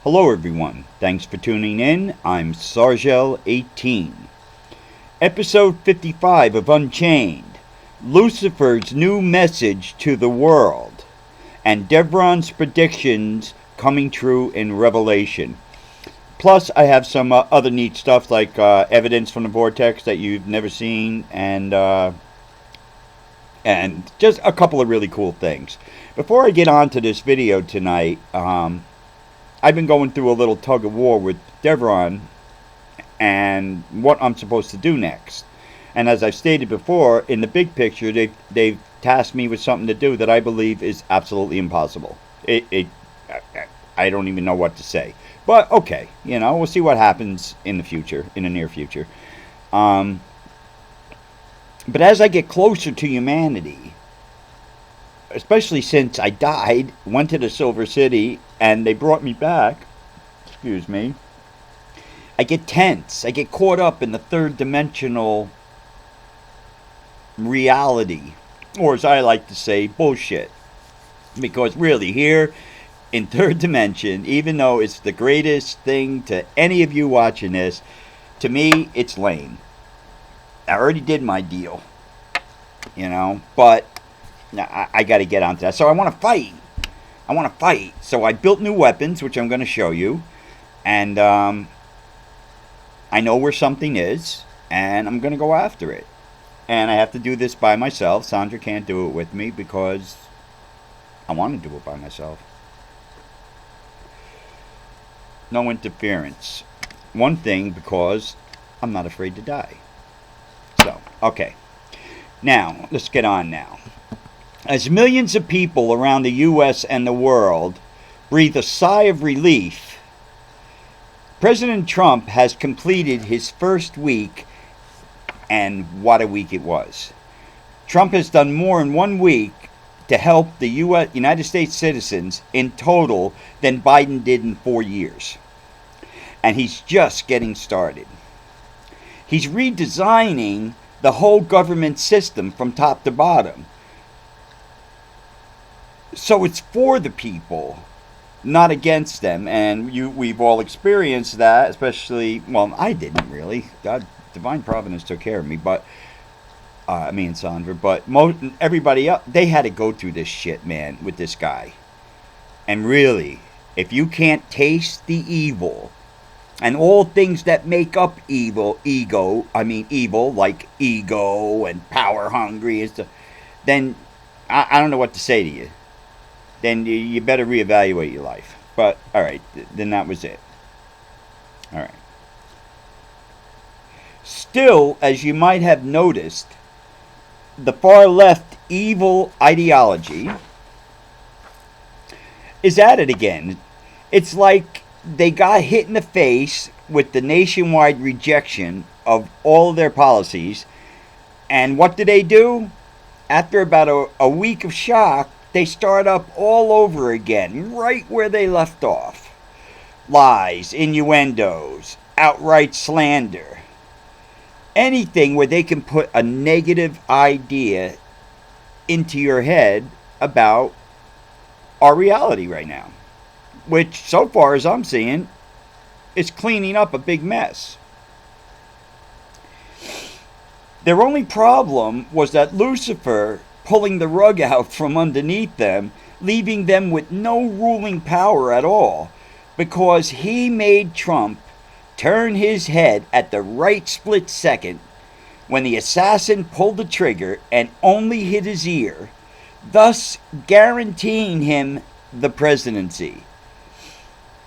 Hello everyone, thanks for tuning in. I'm Sargel18. Episode 55 of Unchained, Lucifer's new message to the world, and Devron's predictions coming true in Revelation. Plus, I have some other neat stuff like evidence from the vortex that you've never seen, and just a couple of really cool things. Before I get on to this video tonight, I've been going through a little tug of war with Devron and what I'm supposed to do next. And as I've stated before, in the big picture, they've tasked me with something to do that I believe is absolutely impossible. I don't even know what to say. But okay, we'll see what happens in the future, in the near future. But as I get closer to humanity, especially since I died, went to the Silver City, and they brought me back, excuse me, I get tense. I get caught up in the third dimensional reality, or as I like to say, bullshit. Because really, here in third dimension, even though it's the greatest thing to any of you watching this, to me, it's lame. I already did my deal, but I got to get onto that. So I want to fight. So I built new weapons, which I'm going to show you. And I know where something is, and I'm going to go after it. And I have to do this by myself. Sandra can't do it with me because I want to do it by myself. No interference. One thing, because I'm not afraid to die. So, okay. Now, let's get on now. As millions of people around the U.S. and the world breathe a sigh of relief, President Trump has completed his first week, and what a week it was. Trump has done more in 1 week to help the United States citizens in total than Biden did in 4 years. And he's just getting started. He's redesigning the whole government system from top to bottom. So it's for the people, not against them. And we've all experienced that, especially, well, I didn't really. God, divine providence took care of me, but, me and Sandra. But everybody else, they had to go through this shit, man, with this guy. And really, if you can't taste the evil, and all things that make up evil, like ego and power hungry and stuff, then I don't know what to say to you. Then you better reevaluate your life. But, alright, then that was it. Alright. Still, as you might have noticed, the far left evil ideology is at it again. It's like they got hit in the face with the nationwide rejection of all of their policies. And what do? After about a week of shock, they start up all over again, right where they left off. Lies, innuendos, outright slander. Anything where they can put a negative idea into your head about our reality right now. Which, so far as I'm seeing, is cleaning up a big mess. Their only problem was that Lucifer pulling the rug out from underneath them, leaving them with no ruling power at all, because he made Trump turn his head at the right split second when the assassin pulled the trigger and only hit his ear, thus guaranteeing him the presidency.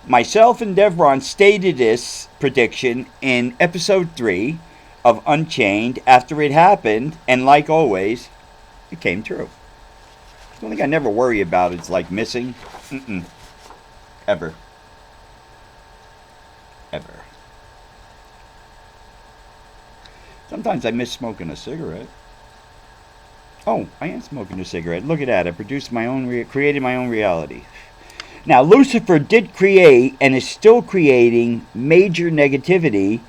Myself and Devron stated this prediction in episode 3 of Unchained after it happened, and like always, it came true. The only thing I never worry about is like missing. Ever. Sometimes I miss smoking a cigarette. Oh, I am smoking a cigarette. Look at that. I produced created my own reality. Now, Lucifer did create and is still creating major negativity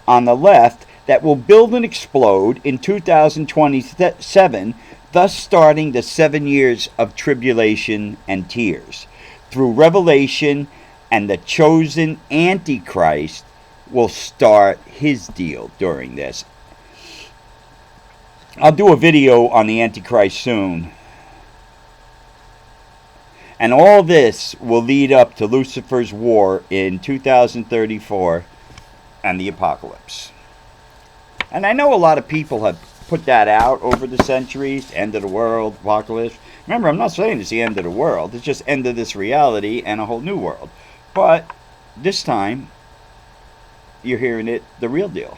on the left that will build and explode in 2027, thus starting the 7 years of tribulation and tears through revelation and the chosen Antichrist will start his deal during this. I'll do a video on the Antichrist soon. And all this will lead up to Lucifer's war in 2034 and the apocalypse. And I know a lot of people have put that out over the centuries. End of the world, apocalypse. Remember, I'm not saying it's the end of the world. It's just end of this reality and a whole new world. But this time, you're hearing it the real deal.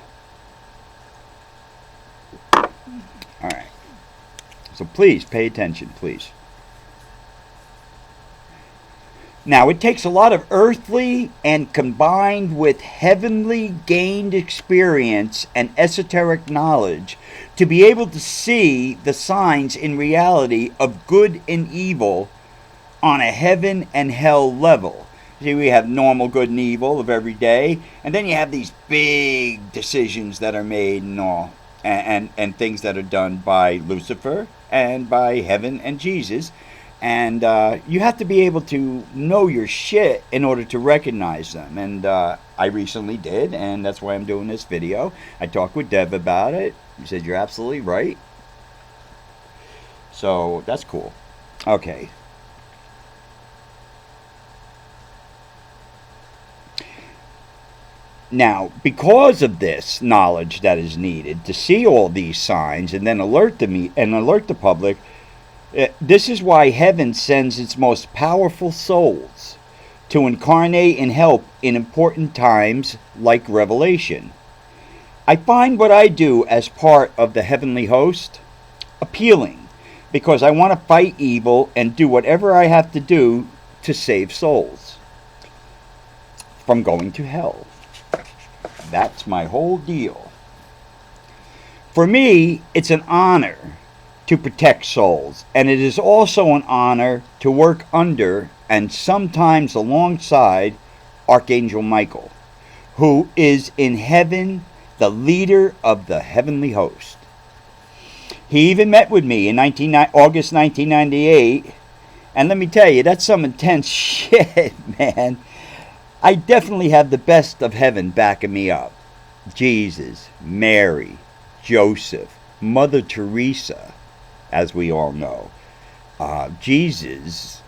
Alright. So please, pay attention, please. Now, it takes a lot of earthly and combined with heavenly gained experience and esoteric knowledge to be able to see the signs in reality of good and evil on a heaven and hell level. See, we have normal good and evil of every day, and then you have these big decisions that are made and all, and things that are done by Lucifer and by heaven and Jesus. And you have to be able to know your shit in order to recognize them. And I recently did, and that's why I'm doing this video. I talked with Dev about it. He said, you're absolutely right. So, that's cool. Okay. Now, because of this knowledge that is needed to see all these signs and then alert the public, this is why heaven sends its most powerful souls to incarnate and help in important times like Revelation. I find what I do as part of the heavenly host appealing because I want to fight evil and do whatever I have to do to save souls from going to hell. That's my whole deal. For me, it's an honor to protect souls, and it is also an honor to work under and sometimes alongside Archangel Michael, who is in heaven the leader of the heavenly host. He even met with me in August 1998, and let me tell you, that's some intense shit, man. I definitely have the best of heaven backing me up. Jesus, Mary, Joseph, Mother Teresa, as we all know, Jesus,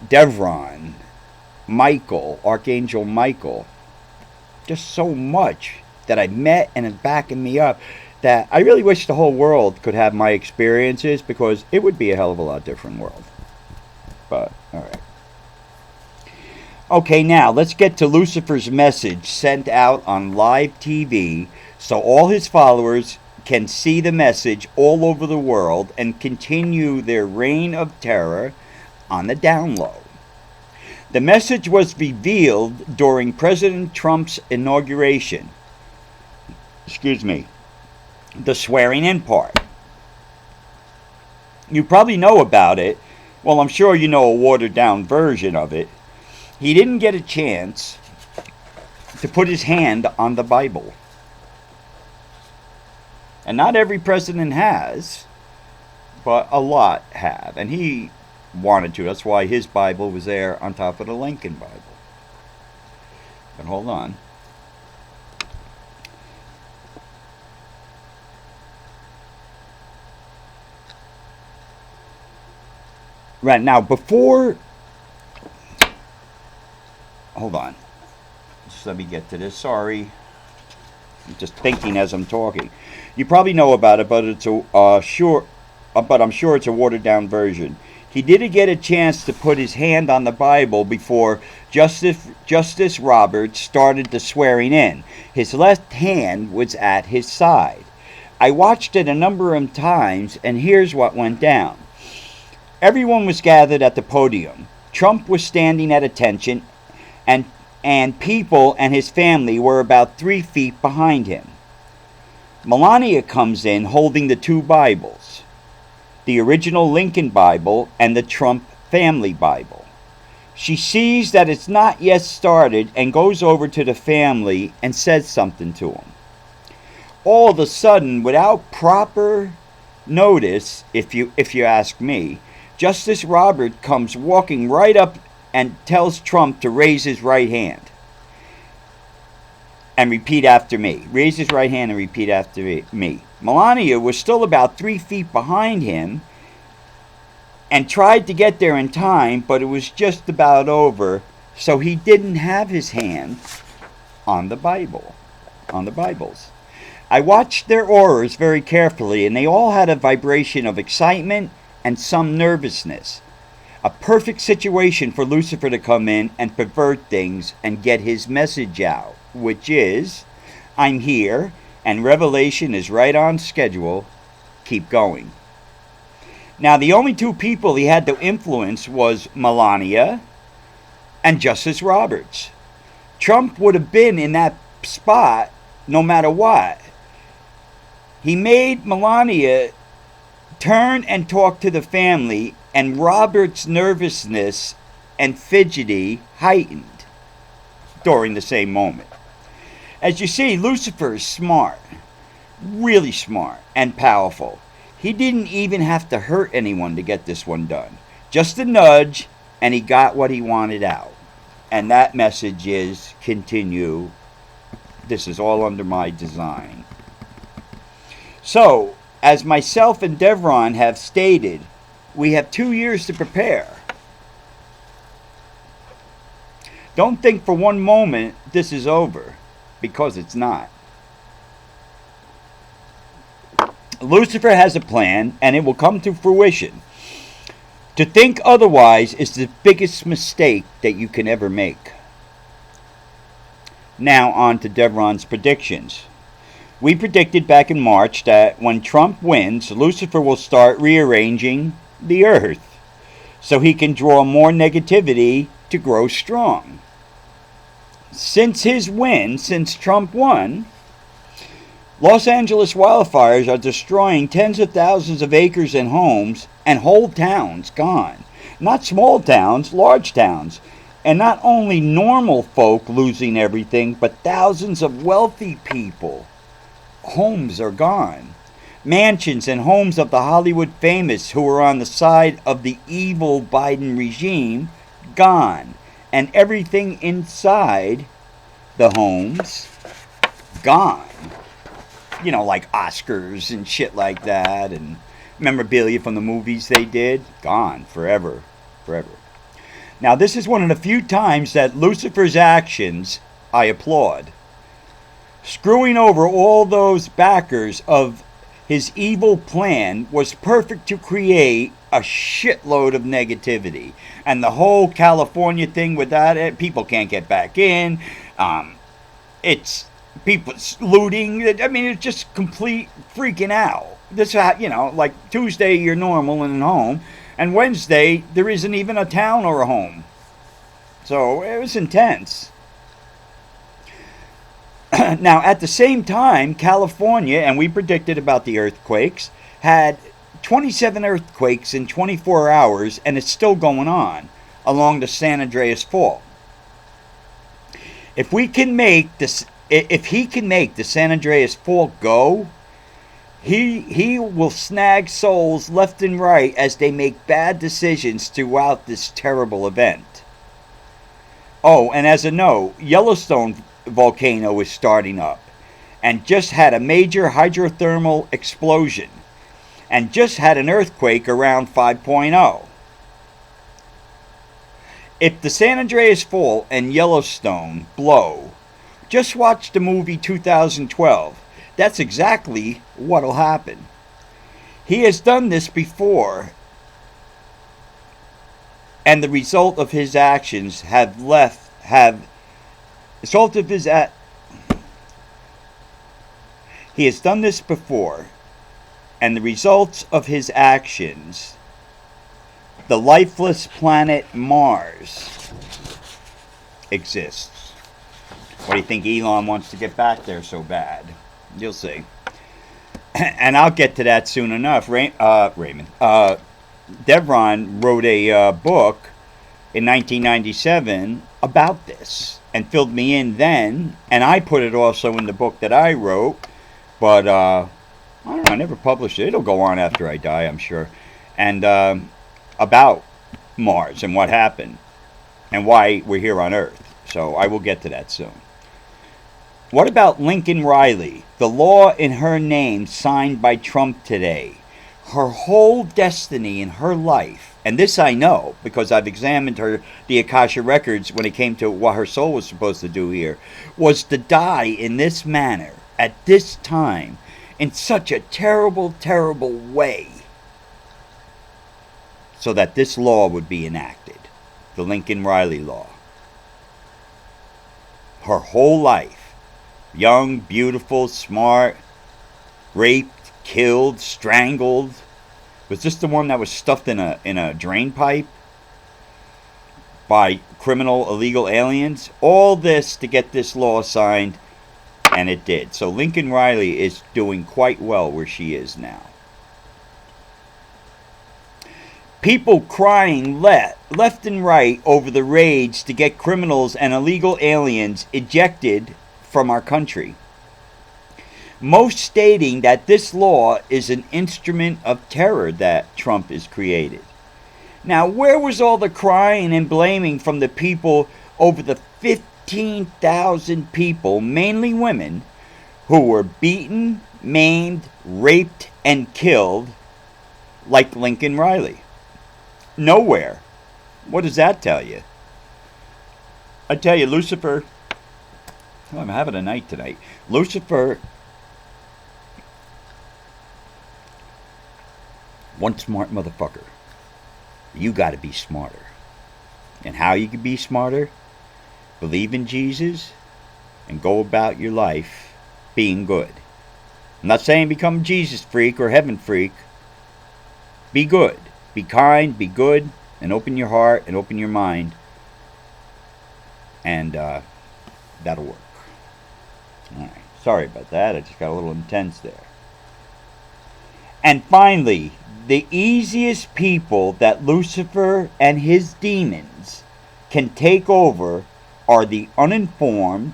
Devron, Michael, Archangel Michael, just so much that I met and is backing me up that I really wish the whole world could have my experiences, because it would be a hell of a lot different world. But, alright. Okay, now let's get to Lucifer's message sent out on live TV so all his followers can see the message all over the world and continue their reign of terror on the down low. The message was revealed during President Trump's inauguration. The swearing in part. You probably know about it. Well, I'm sure you know a watered down version of it. He didn't get a chance to put his hand on the Bible. And not every president has, but a lot have. And he wanted to. That's why his Bible was there on top of the Lincoln Bible. But hold on. Right, now before... Hold on. Just let me get to this. Sorry. I'm just thinking as I'm talking. You probably know about it, but it's but I'm sure it's a watered down version. He didn't get a chance to put his hand on the Bible before Justice Roberts started the swearing in. His left hand was at his side. I watched it a number of times, and here's what went down. Everyone was gathered at the podium. Trump was standing at attention, and people and his family were about 3 feet behind him. Melania comes in holding the two Bibles, the original Lincoln Bible and the Trump family Bible. She sees that it's not yet started and goes over to the family and says something to him. All of a sudden, without proper notice, if you ask me, Justice Robert comes walking right up and tells Trump to raise his right hand and repeat after me. Raise his right hand and repeat after me. Melania was still about 3 feet behind him and tried to get there in time, but it was just about over, so he didn't have his hand on the Bible, on the Bibles. I watched their auras very carefully, and they all had a vibration of excitement and some nervousness. A perfect situation for Lucifer to come in and pervert things and get his message out, which is, I'm here, and Revelation is right on schedule. Keep going. Now, the only two people he had to influence was Melania and Justice Roberts. Trump would have been in that spot no matter what. He made Melania turn and talk to the family, and Robert's nervousness and fidgety heightened during the same moment. As you see, Lucifer is smart, really smart and powerful. He didn't even have to hurt anyone to get this one done. Just a nudge, and he got what he wanted out. And that message is, continue. This is all under my design. So, as myself and Devron have stated, we have 2 years to prepare. Don't think for one moment this is over, because it's not. Lucifer has a plan, and it will come to fruition. To think otherwise is the biggest mistake that you can ever make. Now on to Devron's predictions. We predicted back in March that when Trump wins, Lucifer will start rearranging the earth so he can draw more negativity to grow strong. Since his win, since Trump won, Los Angeles wildfires are destroying tens of thousands of acres and homes, and whole towns gone. Not small towns, large towns. And not only normal folk losing everything, but thousands of wealthy people. Homes are gone. Mansions and homes of the Hollywood famous who are on the side of the evil Biden regime, gone. And everything inside the homes, gone. You know, like Oscars and shit like that, and memorabilia from the movies they did, gone forever, forever. Now, this is one of the few times that Lucifer's actions I applaud. Screwing over all those backers of his evil plan was perfect to create a shitload of negativity. And the whole California thing with that, people can't get back in. It's people looting. I mean, it's just complete freaking out. This, you know, like Tuesday you're normal and home, and Wednesday there isn't even a town or a home. So it was intense. Now, at the same time, California, and we predicted about the earthquakes, had 27 earthquakes in 24 hours, and it's still going on along the San Andreas Fault. If we can make this, if he can make the San Andreas Fault go, he will snag souls left and right as they make bad decisions throughout this terrible event. Oh, and as a note, Yellowstone volcano is starting up and just had a major hydrothermal explosion and just had an earthquake around 5.0. If the San Andreas Fault and Yellowstone blow, just watch the movie 2012. That's exactly what'll happen. He has done this before, and the result of his actions he has done this before, and the results of his actions, the lifeless planet Mars exists. What do you think Elon wants to get back there so bad? You'll see. And I'll get to that soon enough. Devron wrote a book in 1997 about this and filled me in then, and I put it also in the book that I wrote, but I don't know, I never published it. It'll go on after I die, I'm sure. And about Mars and what happened. and why we're here on Earth. So I will get to that soon. What about Lincoln Riley? The law in her name signed by Trump today. Her whole destiny in her life, and this I know because I've examined the Akasha records when it came to what her soul was supposed to do here, was to die in this manner, at this time, in such a terrible, terrible way, so that this law would be enacted. The Lincoln Riley law. Her whole life, young, beautiful, smart, raped, killed, strangled. Was this the one that was stuffed in a drain pipe by criminal illegal aliens? All this to get this law signed, and it did. So Lincoln Riley is doing quite well where she is now. People crying left and right over the raids to get criminals and illegal aliens ejected from our country. Most stating that this law is an instrument of terror that Trump has created. Now, where was all the crying and blaming from the people over the 15,000 people, mainly women, who were beaten, maimed, raped, and killed like Lincoln Riley? Nowhere. What does that tell you? I tell you, Lucifer, I'm having a night tonight. Lucifer, one smart motherfucker. You got to be smarter. And how you can be smarter? Believe in Jesus and go about your life being good. I'm not saying become a Jesus freak or heaven freak. Be good. Be kind, be good, and open your heart and open your mind. And that'll work. All right. Sorry about that. I just got a little intense there. And finally, the easiest people that Lucifer and his demons can take over are the uninformed,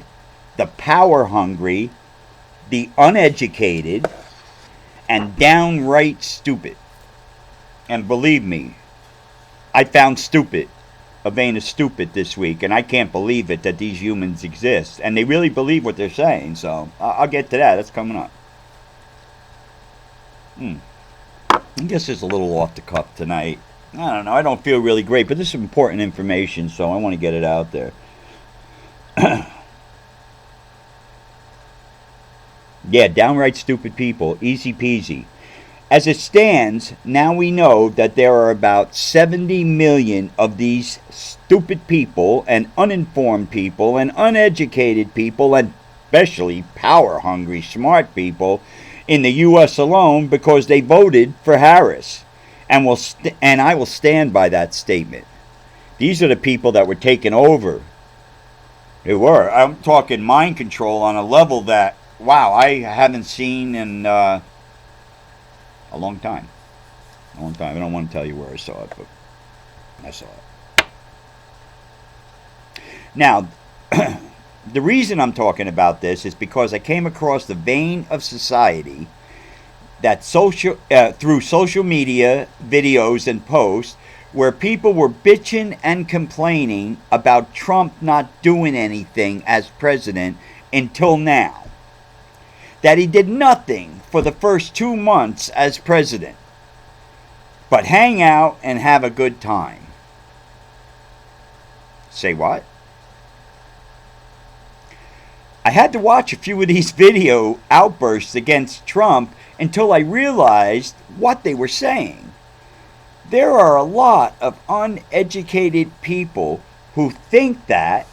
the power-hungry, the uneducated, and downright stupid. And believe me, I found stupid, a vein of stupid this week, and I can't believe it that these humans exist. And they really believe what they're saying, so I'll get to that. That's coming up. I guess it's a little off the cuff tonight. I don't know. I don't feel really great, but this is important information, so I want to get it out there. Yeah, downright stupid people. Easy peasy. As it stands, now we know that there are about 70 million of these stupid people and uninformed people and uneducated people and especially power-hungry, smart people in the U.S. alone because they voted for Harris. And I will stand by that statement. These are the people that were taken over. They were. I'm talking mind control on a level that, wow, I haven't seen in a long time. A long time. I don't want to tell you where I saw it, but I saw it. Now, the reason I'm talking about this is because I came across the vein of society that through social media, videos, and posts where people were bitching and complaining about Trump not doing anything as president until now. That he did nothing for the first 2 months as president, but hang out and have a good time. Say what? I had to watch a few of these video outbursts against Trump until I realized what they were saying. There are a lot of uneducated people who think that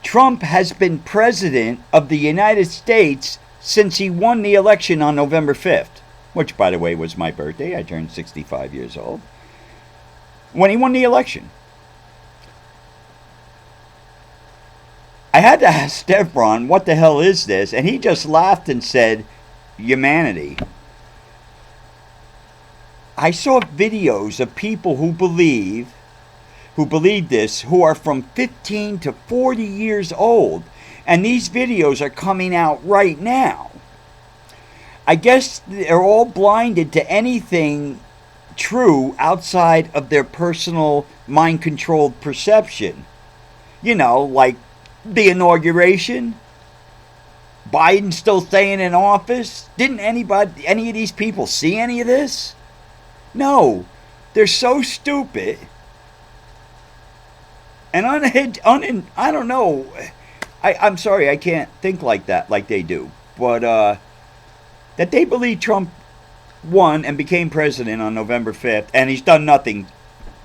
Trump has been president of the United States since he won the election on November 5th, which, by the way, was my birthday. I turned 65 years old. When he won the election. I had to ask Devron, what the hell is this? And he just laughed and said, humanity. I saw videos of people who believe this, who are from 15 to 40 years old. And these videos are coming out right now. I guess they're all blinded to anything true outside of their personal mind-controlled perception. You know, like the inauguration, Biden still staying in office. Didn't any of these people see any of this? No, they're so stupid and I don't know. I'm sorry, I can't think like that, like they do. But that they believe Trump won and became president on November 5th, and he's done nothing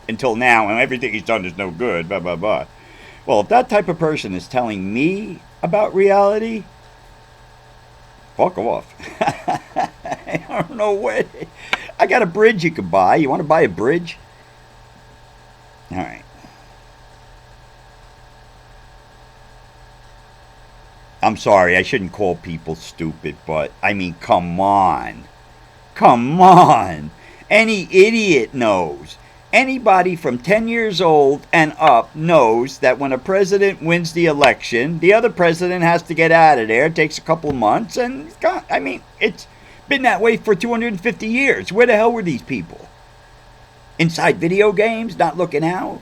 until now, and everything he's done is no good, blah, blah, blah. Well, if that type of person is telling me about reality, fuck off. I don't know what. I got a bridge you could buy. You want to buy a bridge? All right. I'm sorry, I shouldn't call people stupid, but I mean, come on. Come on. Any idiot knows. Anybody from 10 years old and up knows that when a president wins the election, the other president has to get out of there. It takes a couple of months, and I mean, it's been that way for 250 years. Where the hell were these people? Inside video games, not looking out?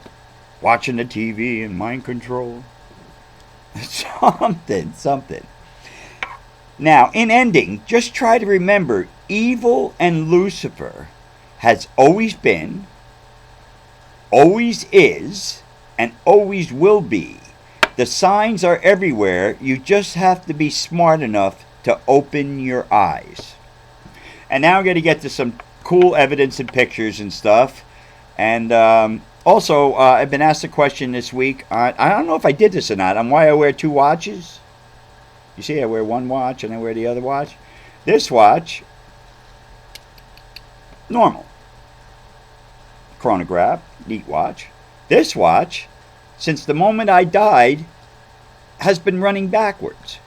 Watching the TV and mind control? Something. Now, in ending, just try to remember, evil and Lucifer has always been, always is, and always will be. The signs are everywhere. You just have to be smart enough to open your eyes. And now I'm going to get to some cool evidence and pictures and stuff. And also, I've been asked a question this week. I don't know if I did this or not, on why I wear two watches. You see, I wear one watch and I wear the other watch. This watch, normal. Chronograph, neat watch. This watch, since the moment I died, has been running backwards.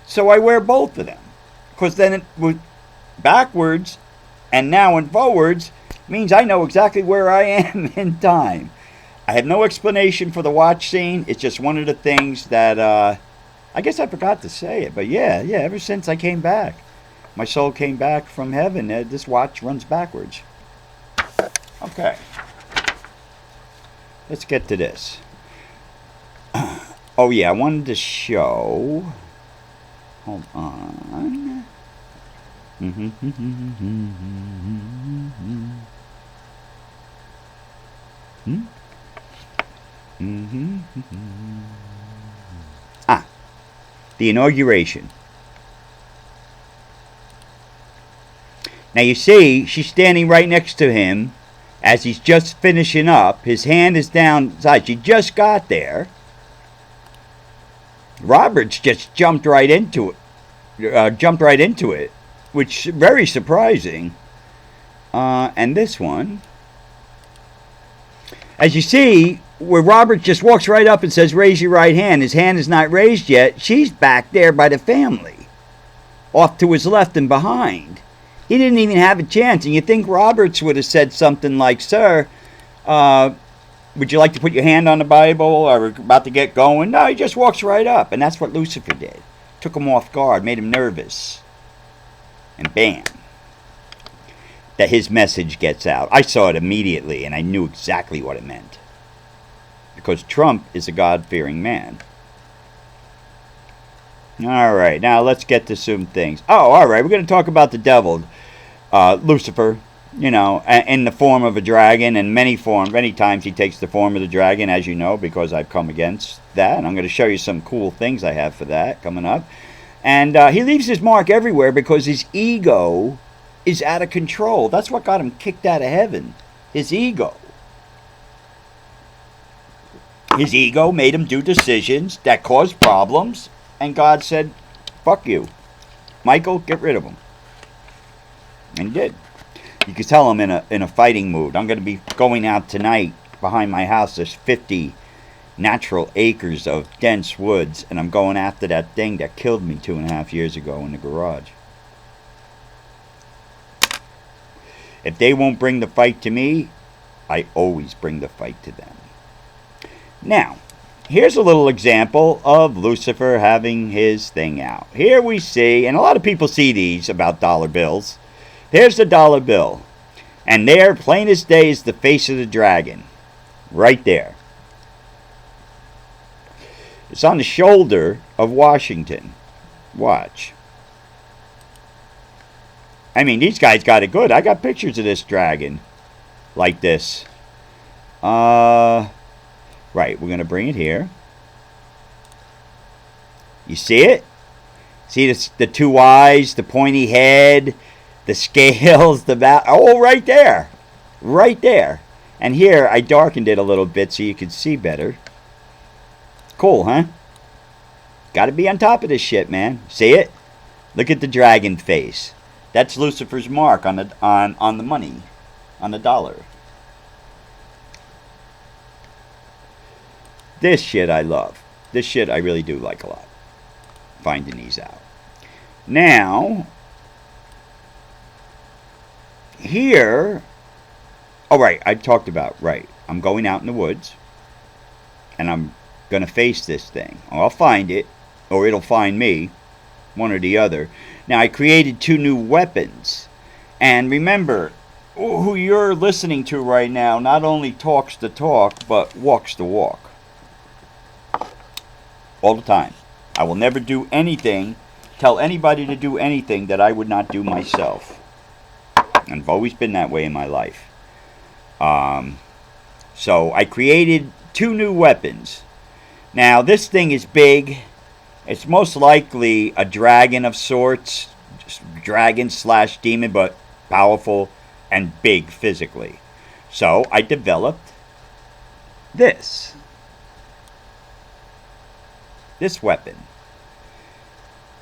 So I wear both of them. Because then it was backwards and now and forwards means I know exactly where I am in time. I have no explanation for the watch scene. It's just one of the things that, I guess I forgot to say it, but yeah, ever since I came back, my soul came back from heaven, this watch runs backwards. Okay. Let's get to this. Oh yeah, I wanted to show, hold on. The inauguration. Now you see, she's standing right next to him as he's just finishing up. His hand is down side. She just got there. Roberts just jumped right into it. Which is very surprising. And this one, as you see, where Robert just walks right up and says, raise your right hand. His hand is not raised yet. She's back there by the family, off to his left and behind. He didn't even have a chance. And you think Roberts would have said something like, sir, would you like to put your hand on the Bible, or we're about to get going? No, he just walks right up. And that's what Lucifer did. Took him off guard, made him nervous. And bam, that his message gets out. I saw it immediately, and I knew exactly what it meant. Because Trump is a God-fearing man. All right, now let's get to some things. Oh, all right, we're going to talk about the devil, Lucifer, you know, in the form of a dragon, and many times he takes the form of the dragon, as you know, because I've come against that, and I'm going to show you some cool things I have for that coming up. And he leaves his mark everywhere because his ego is out of control. That's what got him kicked out of heaven. His ego. His ego made him do decisions that caused problems. And God said, fuck you. Michael, get rid of him. And he did. You could tell him in a fighting mood. I'm going to be going out tonight behind my house. There's 50 natural acres of dense woods, and I'm going after that thing that killed me 2.5 years ago in the garage. If they won't bring the fight to me, I always bring the fight to them. Now, here's a little example of Lucifer having his thing out. Here we see, and a lot of people see these about dollar bills. Here's the dollar bill. And there, plain as day, is the face of the dragon. Right there. It's on the shoulder of Washington. Watch. I mean, these guys got it good. I got pictures of this dragon. Like this. Right, we're going to bring it here. You see it? See the two eyes, the pointy head, the scales, the back. Oh, right there. Right there. And here, I darkened it a little bit so you can see better. Cool, huh? Got to be on top of this shit, man. See it? Look at the dragon face. That's Lucifer's mark on the money, on the dollar. This shit I love. This shit I really do like a lot. Finding these out. Now, here, oh right, I talked about, right, I'm going out in the woods, and I'm going to face this thing. I'll find it, or it'll find me, one or the other. Now, I created 2 new weapons, and remember, who you're listening to right now not only talks the talk, but walks the walk. All the time. I will never do anything, tell anybody to do anything that I would not do myself. And I've always been that way in my life. So I created 2 new weapons. Now this thing is big. It's most likely a dragon of sorts. Just dragon / demon, but powerful and big physically. So I developed this weapon.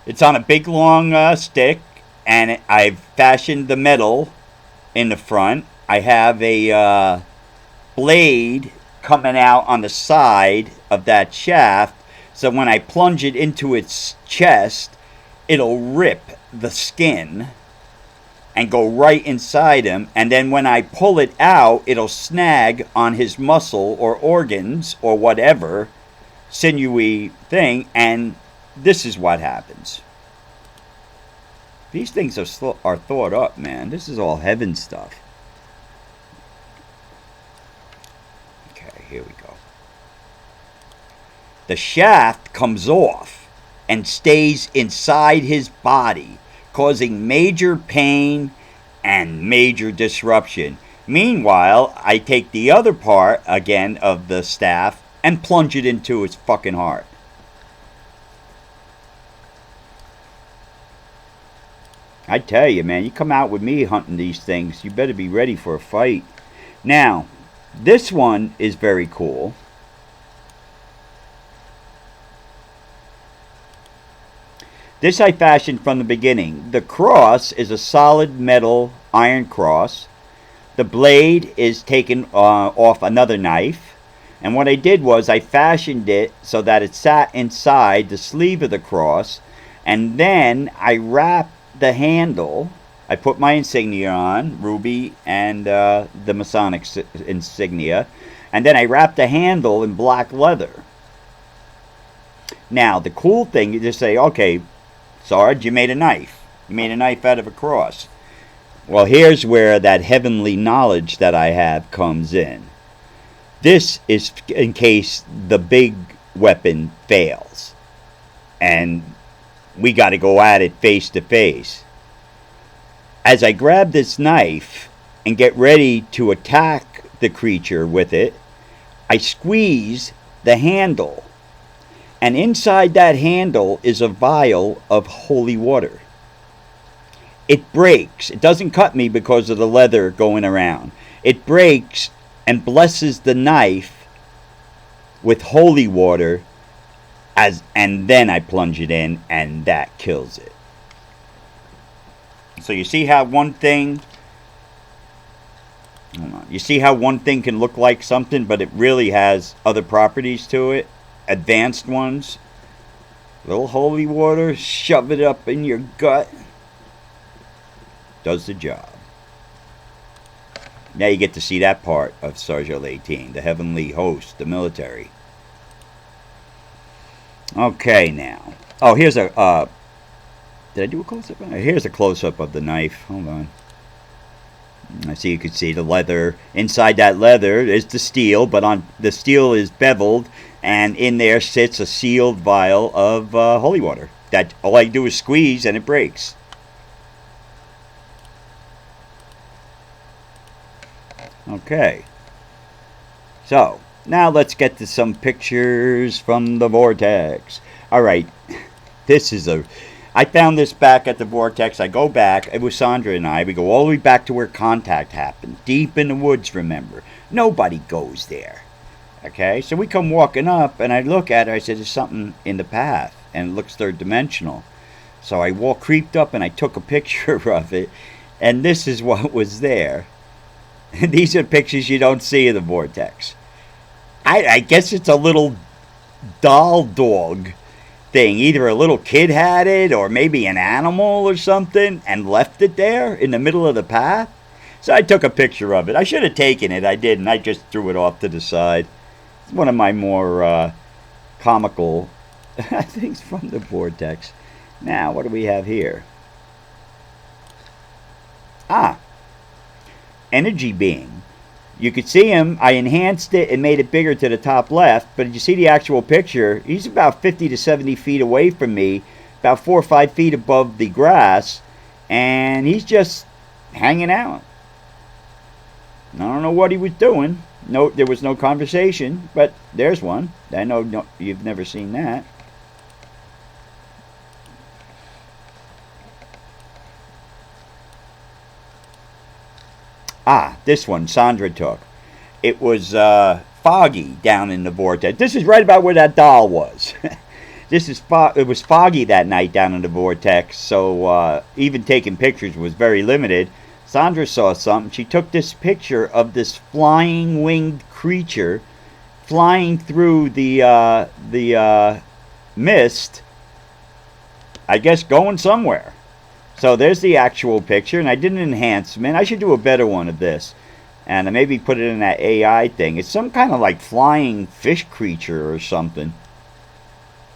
It's on a big long stick, and I've fashioned the metal in the front. I have a blade coming out on the side of that shaft, so when I plunge it into its chest, it'll rip the skin and go right inside him, and then when I pull it out, it'll snag on his muscle or organs or whatever sinewy thing, and this is what happens. These things are thought up, man. This is all heaven stuff. Okay, here we go. The shaft comes off and stays inside his body, causing major pain and major disruption. Meanwhile, I take the other part, again, of the staff and plunge it into his fucking heart. I tell you, man, you come out with me hunting these things, you better be ready for a fight. Now, this one is very cool. This I fashioned from the beginning. The cross is a solid metal iron cross. The blade is taken off another knife. And what I did was I fashioned it so that it sat inside the sleeve of the cross. And then I wrapped the handle. I put my insignia on, ruby and the Masonic insignia. And then I wrapped the handle in black leather. Now, the cool thing, you just say, okay, Sarge, you made a knife. You made a knife out of a cross. Well, here's where that heavenly knowledge that I have comes in. This is in case the big weapon fails. And we got to go at it face to face. As I grab this knife and get ready to attack the creature with it, I squeeze the handle. And inside that handle is a vial of holy water. It breaks. It doesn't cut me because of the leather going around. It breaks and blesses the knife with holy water, and then I plunge it in, and that kills it. So you see how one thing, hold on, you see how one thing can look like something, but it really has other properties to it, advanced ones. Little holy water, shove it up in your gut, does the job. Now you get to see that part of Sergio 18, the heavenly host, the military. Okay, now. Oh, here's a, did I do a close-up? Here's a close-up of the knife. Hold on. I see, you could see the leather. Inside that leather is the steel, but on the steel is beveled, and in there sits a sealed vial of holy water. That all I do is squeeze and it breaks. Okay. So, now let's get to some pictures from the vortex. Alright, this is I found this back at the vortex. I go back, it was Sandra and I, we go all the way back to where contact happened. Deep in the woods, remember. Nobody goes there. Okay, so we come walking up, and I look at it, I said, there's something in the path, and it looks third dimensional. So I creeped up, and I took a picture of it, and this is what was there. These are pictures you don't see in the vortex. I guess it's a little doll dog thing. Either a little kid had it, or maybe an animal or something, and left it there in the middle of the path. So I took a picture of it. I should have taken it. I didn't. I just threw it off to the side. It's one of my more comical things from the vortex. Now, what do we have here? Energy being. You could see him. I enhanced it and made it bigger to the top left, but you see the actual picture, he's about 50 to 70 feet away from me, about 4 or 5 feet above the grass, and he's just hanging out. I don't know what he was doing. No, there was no conversation, but there's one. I know you've never seen that. This one Sandra took. It was foggy down in the vortex. This is right about where that doll was. It was foggy that night down in the vortex, so even taking pictures was very limited. Sandra saw something. She took this picture of this flying winged creature flying through the mist, I guess going somewhere. So there's the actual picture, and I did an enhancement. I should do a better one of this, and I maybe put it in that AI thing. It's some kind of like flying fish creature or something.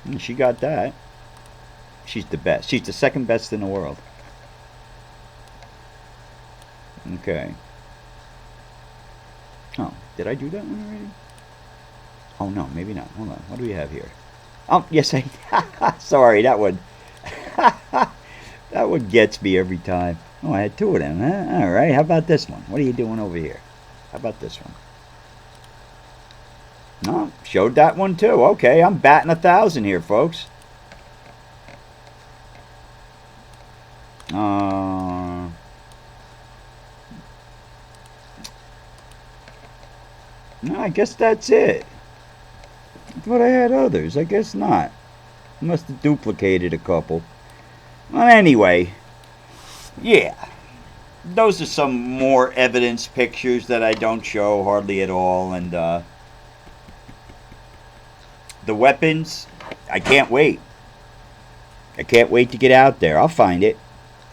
And she got that. She's the best. She's the second best in the world. Okay. Oh, did I do that one already? Oh, no, maybe not. Hold on. What do we have here? Oh, yes, I... Sorry, that one... that one gets me every time. Oh, I had two of them, huh? All right, how about this one? What are you doing over here? How about this one? No, showed that one too. Okay, I'm batting 1,000 here, folks. No, I guess that's it. I thought I had others. I guess not. I must have duplicated a couple. Well, anyway, yeah. Those are some more evidence pictures that I don't show hardly at all. And the weapons, I can't wait. I can't wait to get out there. I'll find it.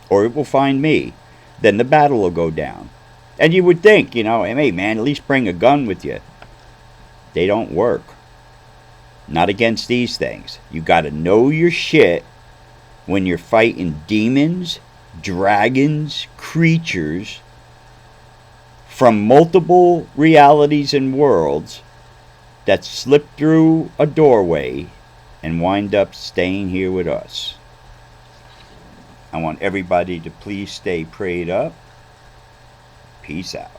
Or it will find me. Then the battle will go down. And you would think, you know, hey man, at least bring a gun with you. They don't work. Not against these things. You gotta know your shit when you're fighting demons, dragons, creatures from multiple realities and worlds that slip through a doorway and wind up staying here with us. I want everybody to please stay prayed up. Peace out.